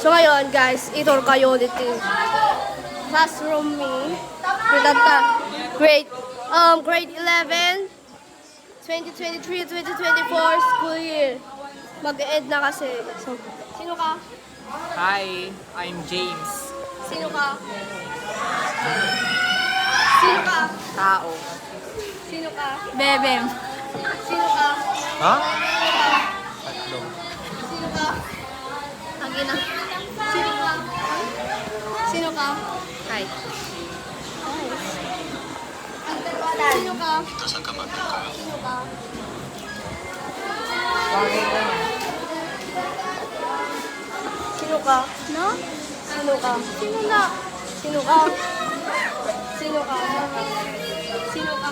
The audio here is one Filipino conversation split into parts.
So ngayon guys, itor kayo dito. Classroom me. Grade 11, 2023-2024 school year. Mag-end na kasi. So, sino ka? Hi, I'm James. Sino ka? Sino ka? Tao. Sino ka? Bebem. Sino ka? Ha? Sino ka? Angina. Sino ka? Sino ka? Hi. Sino ka? Sino ka? Sino ka? No? Sino ka? Sino na? Sino ka? Sino ka? Sino ka?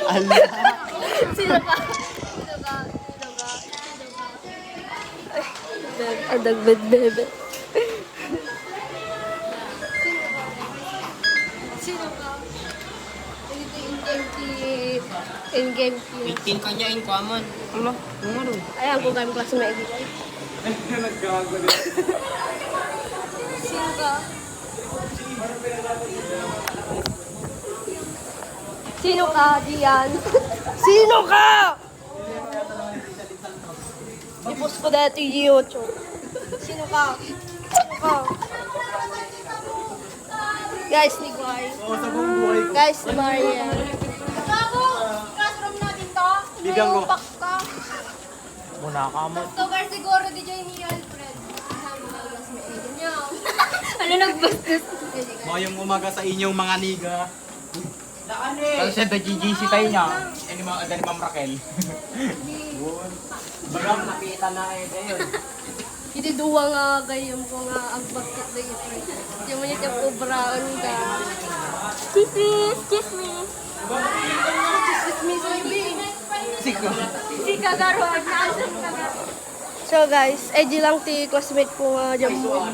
Allah. Sino ka? Sino ka? Sino ka? Adagbed bebe. Sino ka? Ito in-game key. 18 kanya in common. Allah, ano? Ayan, kung kami klase may ibigay. Sino ka? Sino ka, Dian? Sino ka? Ipos ko dito yung 18. Sino ka? Sino ka? Guys, ni Guay. Guys, ni Maria. Classroom natin to. Bigyan ko. Pak ka. Muna ka mo. October siguro di dyan ni Alfred. Ano nagbastos? Mayong umaga sa inyong mga niga. Kasi sa GGC tayo niya. Ano mga agad ni Ma'am Raquel. Bagang nakita na yun. Hindi duwa nga gayong ko nga ang bakit na ito. Hindi mo niya kubraan ka. Kiss me. Kiss me. Kiss me, baby. Siko. Si Kagaro. Nasa Kagaro. So guys, ID lang ti classmate ko nga dyan mo.